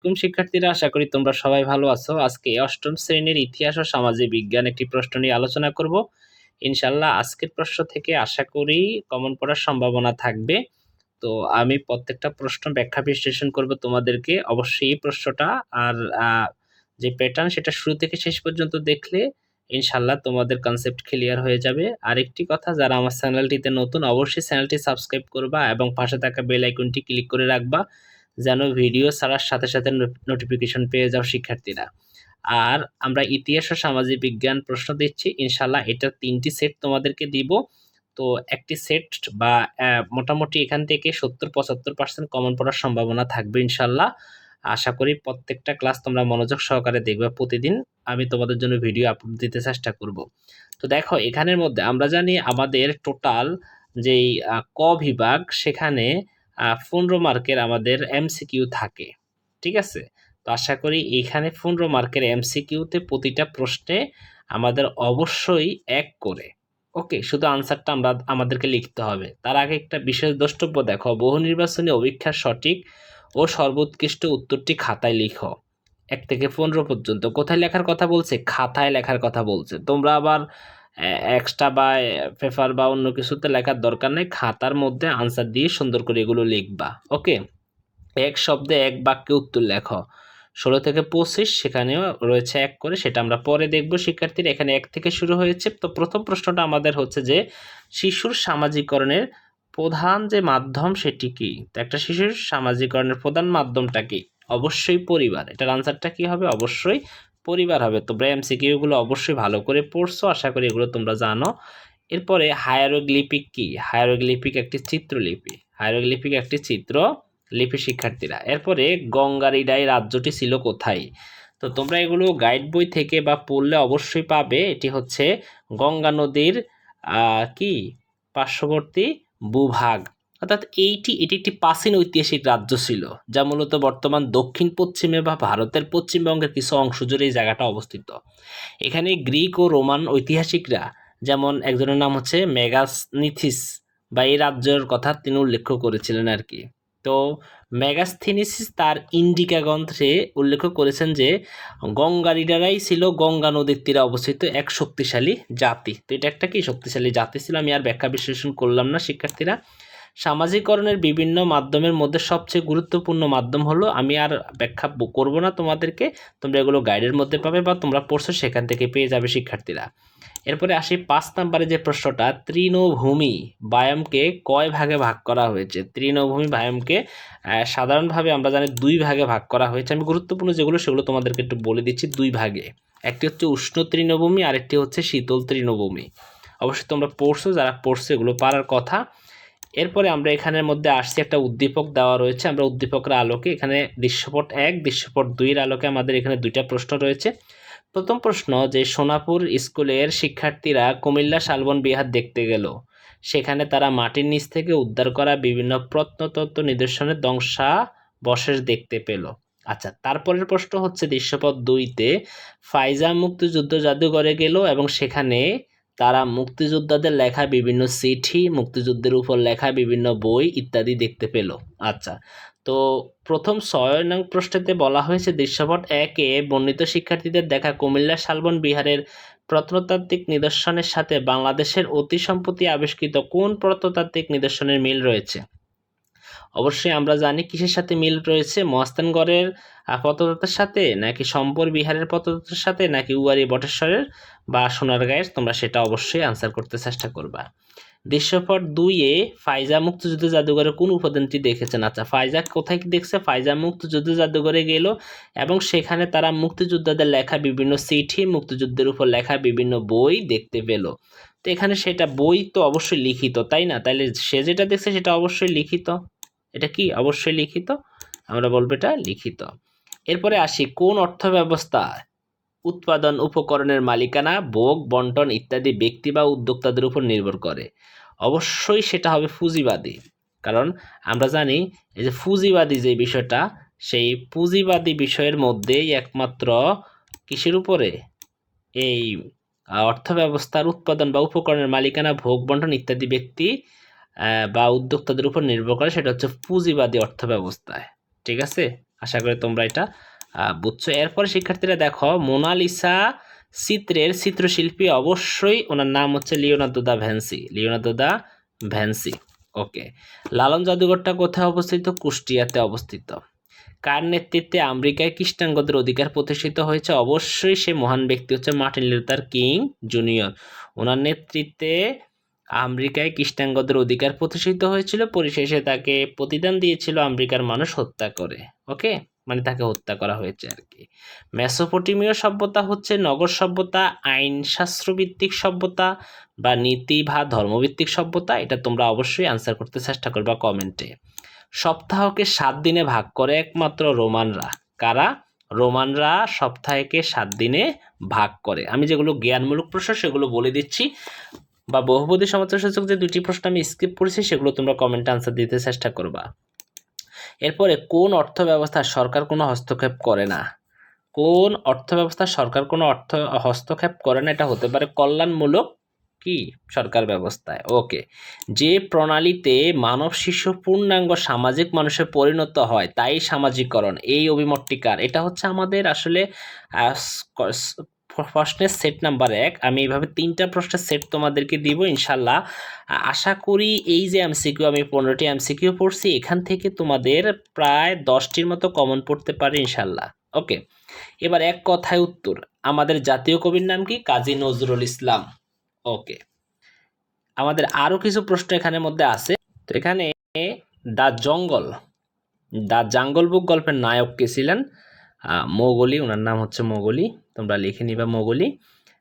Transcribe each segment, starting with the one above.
আলাইকুম শিক্ষার্থীরা, আশা করি তোমরা সবাই ভালো আছো। আজকে অষ্টম শ্রেণীর ইতিহাস ও সামাজিক বিজ্ঞান একটি প্রশ্ন নিয়ে আলোচনা করব। ইনশাল্লাহ আজকের প্রশ্ন থেকে আশা করি কমন পড়ার সম্ভাবনা থাকবে। তো আমি প্রত্যেকটা প্রশ্ন ব্যাখ্যা বিশ্লেষণ করব তোমাদেরকে। অবশ্যই এই প্রশ্নটা আর যে প্যাটার্ন সেটা শুরু থেকে শেষ পর্যন্ত দেখলে ইনশাল্লাহ তোমাদের কনসেপ্ট ক্লিয়ার হয়ে যাবে। আরেকটি কথা, যারা আমার চ্যানেলটিতে নতুন অবশ্যই চ্যানেলটি সাবস্ক্রাইব করবা এবং পাশে থাকা বেল আইকনটি ক্লিক করে রাখবা, যেন ভিডিও ছাড়ার সাথে সাথে নোটিফিকেশন পেয়ে যাও শিক্ষার্থীরা। আর আমরা ইতিহাস ও সামাজিক বিজ্ঞান প্রশ্ন দিচ্ছি ইনশাল্লাহ, এটা 3টি সেট তোমাদেরকে দিব। তো একটি সেট বা মোটামুটি এখান থেকে 70-75% কমন পড়ার সম্ভাবনা থাকবে ইনশাল্লাহ। আশা করি প্রত্যেকটা ক্লাস তোমরা মনোযোগ সহকারে দেখবে। প্রতিদিন আমি তোমাদের জন্য ভিডিও আপলোড দিতে চেষ্টা করব। তো দেখো, এখানের মধ্যে আমরা জানি আমাদের টোটাল যেই ক বিভাগ, সেখানে 15 মার্কের আমাদের এমসিকিউ থাকে, ঠিক আছে? তো আশা করি এইখানে 15 মার্কের এমসিকিউতে প্রতিটা প্রশ্নে আমাদের অবশ্যই 1 করে, ওকে, শুধু আনসারটা আমাদেরকে লিখতে হবে। তার আগে একটা বিশেষ দ্রষ্টব্য দেখো, বহু নির্বাচনী অভিক্ষার সঠিক ও সর্বোৎকৃষ্ট উত্তরটি খাতায় লিখো। 1 থেকে 15 পর্যন্ত কোথায় লেখার কথা বলছে? খাতায় লেখার কথা বলছে। তোমরা আবার এক্সট্রা বা পেপার বা অন্য কিছুতে লেখার দরকার নেই, খাতার মধ্যে আনসার দিয়ে সুন্দর করে এগুলো লিখবা, ওকে। 1 শব্দে 1 বাক্যে উত্তর লেখো। 16 থেকে 25 সেখানেও রয়েছে 1 করে, সেটা আমরা পরে দেখব শিক্ষার্থীরা। এখানে 1 থেকে শুরু হয়েছে। তো প্রথম প্রশ্নটা আমাদের হচ্ছে যে শিশুর সামাজিকরণের প্রধান যে মাধ্যম সেটি কি? তো একটা শিশুর সামাজিকরণের প্রধান মাধ্যমটা কি? অবশ্যই পরিবার। এটার আনসারটা কি হবে? অবশ্যই পরিবার হবে। তোমরা এমসিকিউগুলো অবশ্যই ভালো করে পড়ছো, আশা করি এগুলো তোমরা জানো। এরপরে হায়ারোগ্লিপিক কি? হায়ারোগ্লিপিক একটি চিত্রলিপি। হায়ারোগ্লিপিক একটি চিত্র লিপি শিক্ষার্থীরা। এরপরে গঙ্গারিডাই রাজ্যটি ছিল কোথায়? তো তোমরা এগুলো গাইড বই থেকে বা পড়লে অবশ্যই পাবে। এটি হচ্ছে গঙ্গা নদীর কি পার্শ্ববর্তী ভূভাগ, অর্থাৎ এটি একটি প্রাচীন ঐতিহাসিক রাজ্য ছিল, যা মূলত বর্তমান দক্ষিণ পশ্চিমে বা ভারতের পশ্চিমবঙ্গের কিছু অংশ জুড়ে এই জায়গাটা অবস্থিত। এখানে গ্রিক ও রোমান ঐতিহাসিকরা, যেমন একজনের নাম হচ্ছে মেগাসনিথিস, বা এই রাজ্যের কথা তিনি উল্লেখ করেছিলেন আর কি। তো মেগাস্থিনিসিস তার ইন্ডিকা গ্রন্থে উল্লেখ করেছেন যে গঙ্গারিডারাই ছিল গঙ্গা নদীর তীরে অবস্থিত এক শক্তিশালী জাতি। তো এটা একটা কি শক্তিশালী জাতি ছিল। আমি আর ব্যাখ্যা বিশ্লেষণ করলাম না শিক্ষার্থীরা। সামাজিকরণের বিভিন্ন মাধ্যমের মধ্যে সবচেয়ে গুরুত্বপূর্ণ মাধ্যম হলো, আমি আর ব্যাখ্যা করব না তোমাদেরকে, তোমরা এগুলো গাইডের মধ্যে পাবে বা তোমরা পড়ছো সেখান থেকে পেয়ে যাবে শিক্ষার্থীরা। এরপরে আসি 5 নম্বরে যে প্রশ্নটা, তৃণভূমি বায়োমকে কয় ভাগে ভাগ করা হয়েছে? তৃণভূমি বায়োমকে সাধারণভাবে আমরা জানি 2 ভাগে ভাগ করা হয়েছে। আমি গুরুত্বপূর্ণ যেগুলো সেগুলো তোমাদেরকে একটু বলে দিচ্ছি। 2 ভাগে, একটি হচ্ছে উষ্ণ তৃণভূমি, আরেকটি হচ্ছে শীতল তৃণভূমি। অবশ্যই তোমরা পড়ছো, যারা পড়ছো এগুলো পারার কথা। এরপরে আমরা এখানের মধ্যে আসছি, একটা উদ্দীপক দেওয়া রয়েছে। আমরা উদ্দীপকের আলোকে এখানে দৃশ্যপট 1 দৃশ্যপট 2 আলোকে আমাদের এখানে 2টা প্রশ্ন রয়েছে। প্রথম প্রশ্ন, যে সোনাপুর স্কুলের শিক্ষার্থীরা কুমিল্লা শালবন বিহার দেখতে গেল, সেখানে তারা মাটির নিচ থেকে উদ্ধার করা বিভিন্ন প্রত্নতত্ত্ব নিদর্শনের ধ্বংসাবশেষ দেখতে পেল। আচ্ছা, তারপরের প্রশ্ন হচ্ছে দৃশ্যপট 2-তে ফাইজা মুক্তিযুদ্ধ জাদুঘরে গেল এবং সেখানে তারা মুক্তিযোদ্ধাদের লেখা বিভিন্ন চিঠি, মুক্তিযুদ্ধের উপর লেখা বিভিন্ন বই ইত্যাদি দেখতে পেল। আচ্ছা, তো প্রথম 6 নং প্রশ্নেতে বলা হয়েছে দৃশ্যপট 1-এ বর্ণিত শিক্ষার্থীদের দেখা কুমিল্লা শালবন বিহারের প্রত্নতাত্ত্বিক নিদর্শনের সাথে বাংলাদেশের অতি সম্প্রতি আবিষ্কৃত কোন প্রত্নতাত্ত্বিক নিদর্শনের মিল রয়েছে? অবশ্যই আমরা জানি কিসের সাথে মিল রয়েছে, মহাস্থানগড়ের প্রত্নতত্ত্বের সাথে, নাকি সম্বর বিহারের প্রত্নতত্ত্বের সাথে, নাকি উয়ারি বটেশ্বরের বা সোনারগাঁয়ের। তোমরা সেটা অবশ্যই আনসার করতে চেষ্টা করবা। দৃশ্যপট 2-এ ফাইজা মুক্তিযুদ্ধ জাদুঘরে কোন উপাদানটি দেখেছেন? আচ্ছা, ফাইজা কোথায় কি দেখছে? ফাইজা মুক্তিযুদ্ধ জাদুঘরে গেল এবং সেখানে তারা মুক্তিযোদ্ধাদের লেখা বিভিন্ন চিঠি, মুক্তিযুদ্ধের উপর লেখা বিভিন্ন বই দেখতে পেল। তো এখানে সেটা বই তো অবশ্যই লিখিত, তাই না? তাইলে সে যেটা দেখছে সেটা অবশ্যই লিখিত। এটা কি অবশ্যই লিখিত? আমরা বলবো এটা লিখিত। এরপরে আসি, কোন অর্থ ব্যবস্থা উৎপাদন উপকরণের মালিকানা, ভোগ, বন্টন ইত্যাদি ব্যক্তি বা উদ্যোক্তাদের উপর নির্ভর করে? অবশ্যই সেটা হবে পুঁজিবাদী। কারণ আমরা জানি এই যে পুঁজিবাদী যে বিষয়টা, সেই পুঁজিবাদী বিষয়ের মধ্যেই একমাত্র কিসের উপরে, এই অর্থ ব্যবস্থার উৎপাদন বা উপকরণের মালিকানা, ভোগ, বন্টন ইত্যাদি ব্যক্তি বা উদ্যোক্তাদের উপর নির্ভর করে, সেটা হচ্ছে পুঁজিবাদী অর্থ ব্যবস্থায়, ঠিক আছে? আশা করি তোমরা এটা বুঝছো। এরপরে শিক্ষার্থীরা দেখো, মোনালিসা চিত্রের চিত্রশিল্পী অবশ্যই ওনার নাম হচ্ছে Leonardo da Vinci. Leonardo da Vinci. Okay. Lalon জাদুঘরটা কোথায় অবস্থিত? কুষ্টিয়াতে অবস্থিত। কার নেতৃত্বে আমেরিকায় খ্রিস্টানগণদের অধিকার প্রতিষ্ঠিত হয়েছে? অবশ্যই সে মহান ব্যক্তি হচ্ছে মার্টিন লুথার কিং জুনিয়র। ওনার নেতৃত্বে আমেরিকায় খ্রিস্টানগণদের অধিকার প্রতিষ্ঠিত হয়েছিল, পরিশেষে তাকে প্রতিদান দিয়েছিল আমেরিকার মানুষ হত্যা করে। ওকে, মানে তাকে হত্যা করা হয়েছে আর কি। মেসোপটেমীয় সভ্যতা হচ্ছে নগর সভ্যতা, আইনশাস্ত্র ভিত্তিক সভ্যতা বা নীতি বা ধর্মভিত্তিক সভ্যতা? এটা তোমরা অবশ্যই আনসার করতে চেষ্টা করবা কমেন্টে। সপ্তাহকে 7 দিনে ভাগ করে একমাত্র রোমানরা। কারা? রোমানরা সপ্তাহকে 7 দিনে ভাগ করে। আমি যেগুলো জ্ঞানমূলক প্রশ্ন সেগুলো বলে দিচ্ছি, বা বহুপদী সমালোচনাসূচক যে দুটি প্রশ্ন আমি স্কিপ করেছি সেগুলো তোমরা কমেন্টে আনসার দিতে চেষ্টা করবা। এরপরে কোন অর্থ ব্যবস্থা সরকার কোনো হস্তক্ষেপ করে না? কোন অর্থ ব্যবস্থা সরকার কোনো হস্তক্ষেপ করে না? এটা হতে পারে কল্যাণমূলক কি সরকার ব্যবস্থায়। ওকে। যে প্রণালীতে মানব শিশু পূর্ণাঙ্গ সামাজিক মানুষে পরিণত হয় তাই সামাজিকরণ। এই অভিমতটি কার? এটা হচ্ছে আমাদের আসলে প্রশ্নের সেট নাম্বার 1। আমি এইভাবে 3টা প্রশ্নের সেট তোমাদেরকে দিব ইনশাল্লাহ। আশা করি এই যে এমসিকিউ, আমি 15টি এমসিকিউ পড়ছি, এখান থেকে তোমাদের প্রায় 10টির মতো কমন পড়তে পারে ইনশাল্লাহ। ওকে, এবার এক কথায় উত্তর। আমাদের জাতীয় কবির নাম কি? কাজী নজরুল ইসলাম। ওকে, আমাদের আরো কিছু প্রশ্ন এখানের মধ্যে আছে। তো এখানে দ্য জঙ্গল বুক গল্পের নায়ক কে ছিলেন? মোগলি, ওনার নাম হচ্ছে মোগলি, তোমরা লিখে নিবা মোগলি।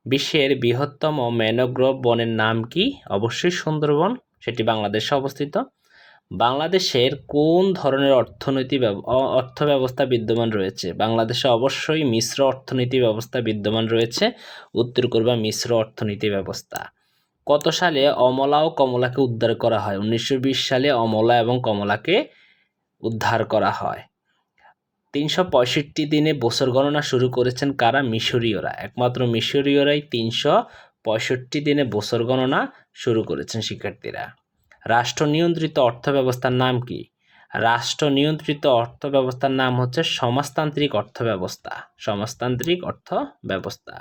বিশ্বের বৃহত্তম ম্যানগ্রোভ বনের নাম কি? অবশ্যই সুন্দরবন, সেটি বাংলাদেশে অবস্থিত। বাংলাদেশের কোন ধরনের অর্থ ব্যবস্থা বিদ্যমান রয়েছে? বাংলাদেশে অবশ্যই মিশ্র অর্থনীতি ব্যবস্থা বিদ্যমান রয়েছে। উত্তর করবা মিশ্র অর্থনীতি ব্যবস্থা। কত সালে অমলা ও কমলাকে উদ্ধার করা হয়? 1920 সালে অমলা এবং কমলাকে উদ্ধার করা হয়। 365 দিনে বছর গণনা শুরু করেছেন কারা? মিশরীয়রা। একমাত্র মিশরীয়রাই 365 দিনে বছর গণনা শুরু করেছেন শিক্ষার্থীরা। রাষ্ট্র নিয়ন্ত্রিত অর্থ ব্যবস্থার নাম কি? রাষ্ট্র নিয়ন্ত্রিত অর্থ ব্যবস্থার নাম হচ্ছে সমাজতান্ত্রিক অর্থ ব্যবস্থা। সমাজতান্ত্রিক অর্থ ব্যবস্থা।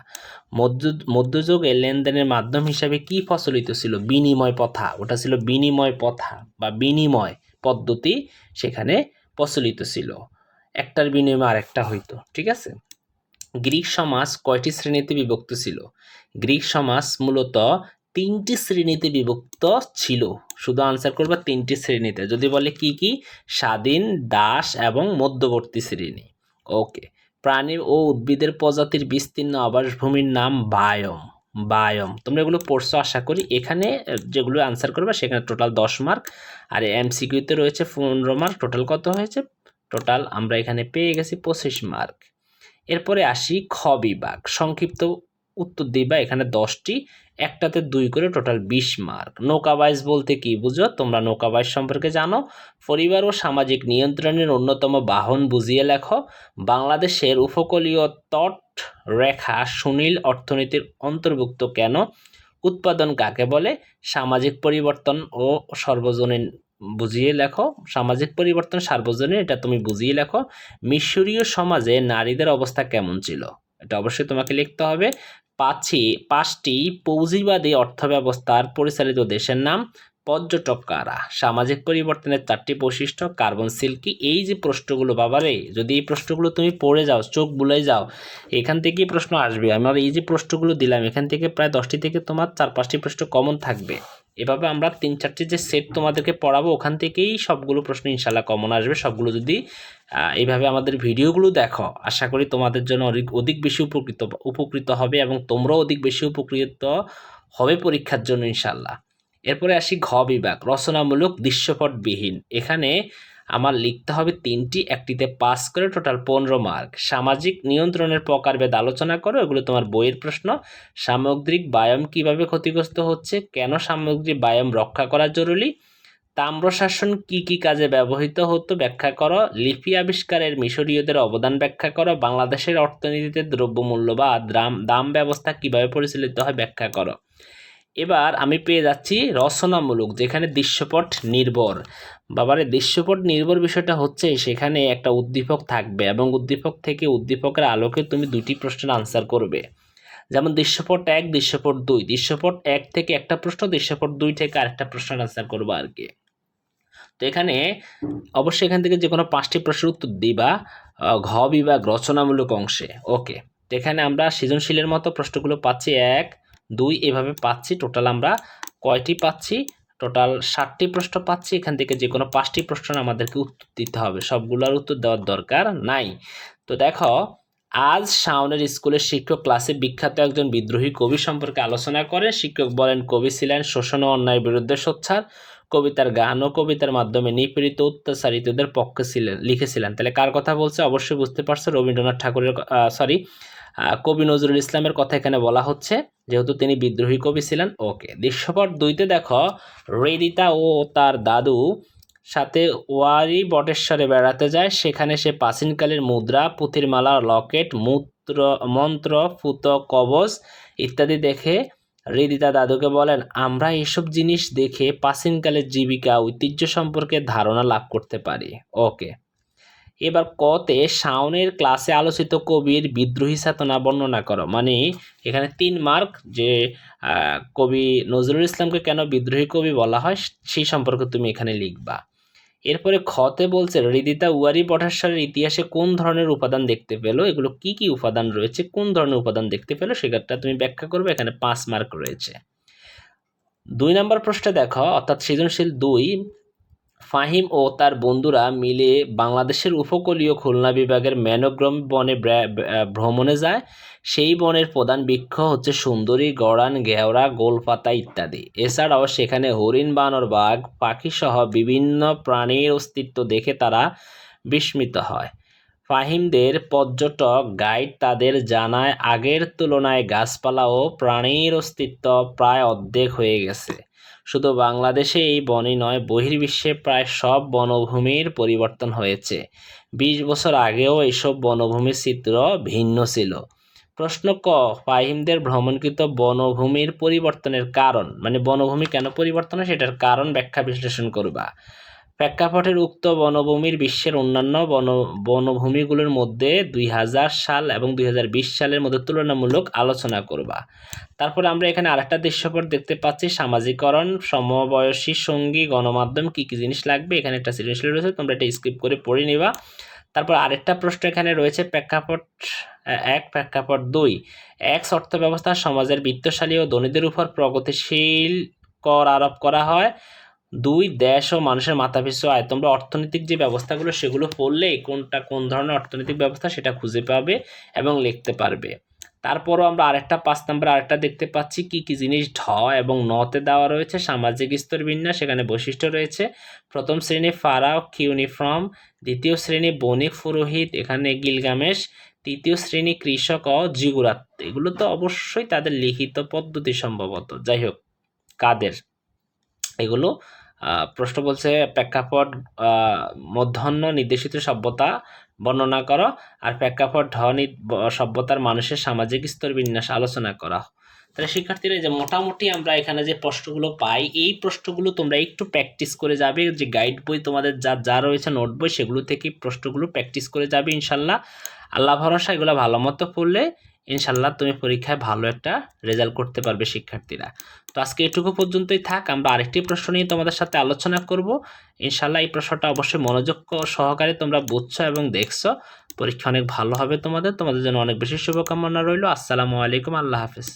মধ্যযুগে লেনদেনের মাধ্যম হিসাবে কি প্রচলিত ছিল? বিনিময় প্রথা। ওটা ছিল বিনিময় প্রথা বা বিনিময় পদ্ধতি সেখানে প্রচলিত ছিল। একটার বিনিময়ে আরেকটা হইতো। ঠিক আছে। গ্রিক সমাজ কয়টি শ্রেণীতে বিভক্ত ছিল? গ্রিক সমাজ মূলত 3টি শ্রেণীতে বিভক্ত ছিল। শুধু আনসার করবা 3টি শ্রেণীতে। যদি বলে কি কি? স্বাধীন, দাস এবং মধ্যবর্তী শ্রেণী। ওকে। প্রাণী ও উদ্ভিদের প্রজাতির বিস্তীর্ণ আবাসভূমির নাম বায়োম। বায়োম, তোমরা এগুলো পড়ছো আশা করি। এখানে যেগুলো আনসার করবা সেখানে টোটাল 10 মার্ক, আর এমসিকিউতে রয়েছে 15 মার্ক। টোটাল কত হয়েছে? টোটাল আমরা এখানে পেয়ে গেছি 25 মার্ক। এরপরে আসি খ বিভাগ। সংক্ষিপ্ত উত্তর দিবা। এখানে 10টি, একটাতে 2 করে, টোটাল 20 মার্ক। নৌকাবাজ বলতে কি বুঝো? তোমরা নৌকাবাজ সম্পর্কে জানো। পরিবার ও সামাজিক নিয়ন্ত্রণের অন্যতম বাহন বুঝিয়ে লেখো। বাংলাদেশের উপকূলীয় তট রেখা সুনীল অর্থনীতির অন্তর্ভুক্ত কেন? উৎপাদন কাকে বলে? সামাজিক পরিবর্তন ও সর্বজনীন বুঝিয়ে লেখো। সামাজিক পরিবর্তন সার্বজনীন, এটা তুমি বুঝিয়ে লেখো। মিশরীয় সমাজে নারীদের অবস্থা কেমন ছিল? এটা অবশ্যই তোমাকে লিখতে হবে। 5টি পুঁজিবাদী অর্থব্যবস্থার পরিচালিত দেশের নাম। পর্যটক কারা? সামাজিক পরিবর্তনের 4টি বৈশিষ্ট্য। কার্বন সিল্কি। এই যে প্রশ্নগুলো বাবারে, যদি এই প্রশ্নগুলো তুমি পড়ে যাও, চোখ বুলাই যাও, এখান থেকেই প্রশ্ন আসবে। আমার এই যে প্রশ্নগুলো দিলাম এখান থেকে প্রায় 10টি থেকে তোমার 4-5টি প্রশ্ন কমন থাকবে। এভাবে আমরা 3-4টি যে সেট তোমাদেরকে পড়াবো ওখান থেকেই সবগুলো প্রশ্ন ইনশাল্লাহ কমন আসবে। সবগুলো যদি এইভাবে আমাদের ভিডিওগুলো দেখো, আশা করি তোমাদের জন্য অধিক বেশি উপকৃত হবে এবং তোমরাও অধিক বেশি উপকৃত হবে পরীক্ষার জন্য ইনশাল্লাহ। এরপরে আসি ঘ বিভাগ। রচনামূলক দৃশ্যপটবিহীন। এখানে আমার লিখতে হবে 3টি, একটিতে 5 করে, টোটাল 15 মার্ক। সামাজিক নিয়ন্ত্রণের প্রকারভেদ আলোচনা করো। এগুলো তোমার বইয়ের প্রশ্ন। সামুদ্রিক বায়োম কিভাবে ক্ষতিগ্রস্ত হচ্ছে? কেন সামুদ্রিক বায়োম রক্ষা করা জরুরি? তাম্রশাসন কি কি কাজে ব্যবহৃত হতো? ব্যাখ্যা করো। লিপি আবিষ্কারের মিশরীয়দের অবদান ব্যাখ্যা করো। বাংলাদেশের অর্থনীতিতে দ্রব্যমূল্য বা দাম ব্যবস্থা কিভাবে পরিচালিত হয়? ব্যাখ্যা করো। এবার আমি পেয়ে যাচ্ছি রচনামূলক, যেখানে দৃশ্যপট নির্ভর। বাবারে দৃশ্যপট নির্ভর বিষয়টা হচ্ছে সেখানে একটা উদ্দীপক থাকবে এবং উদ্দীপক থেকে উদ্দীপকের আলোকে তুমি দুটি প্রশ্নের আনসার করবে। যেমন দৃশ্যপট 1, দৃশ্যপট 2। দৃশ্যপট 1 থেকে একটা প্রশ্ন, দৃশ্যপট 2 থেকে আরেকটা প্রশ্নের আনসার করবো আর কি। তো এখানে অবশ্যই এখান থেকে যে কোনো 5টি প্রশ্নের উত্তর দিবা ঘ বিভাগ রচনামূলক অংশে। ওকে, তো এখানে আমরা সৃজনশীলের মতো প্রশ্নগুলো পাচ্ছি 1, 2 এভাবে পাচ্ছি। টোটাল আমরা কয়টি পাচ্ছি? টোটাল 7টি প্রশ্ন পাচ্ছি। এখান থেকে যে কোনো 5টি প্রশ্নের আমাদেরকে উত্তর দিতে হবে, সবগুলোর উত্তর দেওয়ার দরকার নাই। তো দেখো, আজ শাওনের স্কুলের শিক্ষক ক্লাসে বিখ্যাত একজন বিদ্রোহী কবি সম্পর্কে আলোচনা করে। শিক্ষক বলেন কবি ছিলেন শোষণ ও অন্যায়ের বিরুদ্ধে সোচ্চার, কবিতার গান ও কবিতার মাধ্যমে নিপীড়িত অত্যাচারিতদের পক্ষে লিখেছিলেন। তাহলে কার কথা বলছে? অবশ্যই বুঝতে পারছো, রবীন্দ্রনাথ ঠাকুরের কবি নজরুল ইসলামের কথা এখানে বলা হচ্ছে, যেহেতু তিনি বিদ্রোহী কবি ছিলেন। ওকে, দৃশ্যপট 2তে দেখো, হৃদিতা ও তার দাদু সাথে ওয়ারি বটেশ্বরে বেড়াতে যায়। সেখানে সে প্রাচীনকালের মুদ্রা, পুঁথির মালা, লকেট, মন্ত্র, ফুত, কবচ ইত্যাদি দেখে হৃদিতা দাদুকে বলেন, আমরা এসব জিনিস দেখে প্রাচীনকালের জীবিকা ঐতিহ্য সম্পর্কে ধারণা লাভ করতে পারি। ওকে, এবার কতে শাওনের ক্লাসে আলোচিত কবির বিদ্রোহী চেতনা বর্ণনা করো। মানে এখানে 3 মার্ক, যে কবি নজরুল ইসলামকে কেন বিদ্রোহী কবি বলা হয় সেই সম্পর্কে তুমি এখানে লিখবা। এরপরে খতে বলছে হৃদিতা ওয়ারি বটেশ্বরের ইতিহাসে কোন ধরনের উপাদান দেখতে পেলো, এগুলো কি কি উপাদান রয়েছে, কোন ধরনের উপাদান দেখতে পেলো সেটা তুমি ব্যাখ্যা করবে। এখানে 5 মার্ক রয়েছে। 2 নম্বর প্রশ্নে দেখো, অর্থাৎ সৃজনশীল 2, ফাহিম ও তার বন্ধুরা মিলে বাংলাদেশের উপকূলীয় খুলনা বিভাগের ম্যানোগ্রাম বনে ভ্রমণে যায়। সেই বনের প্রধান বৃক্ষ হচ্ছে সুন্দরী, গড়ান, ঘেওড়া, গোলপাতা ইত্যাদি। এছাড়াও সেখানে হরিণ, বানর, বাঘ, পাখি সহ বিভিন্ন প্রাণীর অস্তিত্ব দেখে তারা বিস্মিত হয়। ফাহিমদের পর্যটক গাইড তাদের জানায় আগের তুলনায় গাছপালা ও প্রাণীর অস্তিত্ব প্রায় অর্ধেক হয়ে গেছে। শুধু বাংলাদেশে এই বনই নয়, বহির্বিশ্বে প্রায় সব বনভূমির পরিবর্তন হয়েছে। 20 বছর আগেও এইসব বনভূমির চিত্র ভিন্ন ছিল। প্রশ্ন ক, ফাহিমদের ভ্রমণকৃত বনভূমির পরিবর্তনের কারণ, মানে বনভূমি কেন পরিবর্তন হয় সেটার কারণ ব্যাখ্যা বিশ্লেষণ করবা। প্রেক্ষাপটের উক্ত বনভূমির বিশ্বের অন্যান্য বনভূমিগুলোর মধ্যে 2000 সাল এবং 2020 সালের মধ্যে তুলনামূলক আলোচনা করবা। তারপরে আমরা এখানে আরেকটা দৃশ্যপট দেখতে পাচ্ছি, সামাজিকরণ, সমবয়সী সঙ্গী, গণমাধ্যম, কি কি জিনিস লাগবে। এখানে একটা সৃজনশীল রয়েছে, তোমরা এটা স্কিপ করে পড়ে নিবা। তারপর আরেকটা প্রশ্ন এখানে রয়েছে, প্রেক্ষাপট 1, প্রেক্ষাপট 2, এক অর্থ ব্যবস্থা সমাজের বিত্তশালী ও ধনীদের উপর প্রগতিশীল কর আরোপ করা হয়। 2, দেশ ও মানুষের মাথাপিছু আয়। তোমরা অর্থনৈতিক যে ব্যবস্থাগুলো সেগুলো পড়লেই কোনটা কোন ধরনের অর্থনৈতিক ব্যবস্থা সেটা খুঁজে পাবে এবং লিখতে পারবে। তারপরও আমরা আরেকটা 5 নম্বর আরেকটা দেখতে পাচ্ছি, কি কি জিনিস ঢ এবং নতে দেওয়া রয়েছে। সামাজিক স্তর বিন্যাস, সেখানে বৈশিষ্ট্য রয়েছে। প্রথম শ্রেণী ফারাও ইউনিফর্ম, দ্বিতীয় শ্রেণী বণিক পুরোহিত, এখানে গিলগামেশ, তৃতীয় শ্রেণী কৃষক ও জিগুরাত। এগুলো তো অবশ্যই তাদের লিখিত পদ্ধতি সম্ভবত, যাই হোক কাদের এগুলো। প্রশ্ন বলছে প্রেক্ষাপট মধ্যাহ্ন নির্দেশিত সভ্যতা বর্ণনা করো, আর প্রেক্ষাপট সভ্যতার মানুষের সামাজিক স্তর বিন্যাস আলোচনা করা। তাহলে শিক্ষার্থীরা যে মোটামুটি আমরা এখানে যে প্রশ্নগুলো পাই, এই প্রশ্নগুলো তোমরা একটু প্র্যাকটিস করে যাবে। যে গাইড বই তোমাদের যা রয়েছে, নোট বই, সেগুলো থেকে প্রশ্নগুলো প্র্যাকটিস করে যাবে ইনশাল্লাহ। আল্লাহ ভরসা, এগুলো ভালো মতো পড়লে ইনশাল্লাহ তুমি পরীক্ষায় ভালো একটা রেজাল্ট করতে পারবে শিক্ষার্থীরা। তো আজকে এটুকু পর্যন্তই থাক, আমরা আরেকটি প্রশ্ন নিয়ে তোমাদের সাথে আলোচনা করব ইনশাল্লাহ। এই প্রশ্নটা অবশ্যই মনোযোগ সহকারে তোমরা বুঝছো এবং দেখছো। পরীক্ষা অনেক ভালো হবে তোমাদের জন্য অনেক বেশি শুভকামনা রইল। আসসালামু আলাইকুম, আল্লাহ হাফেজ।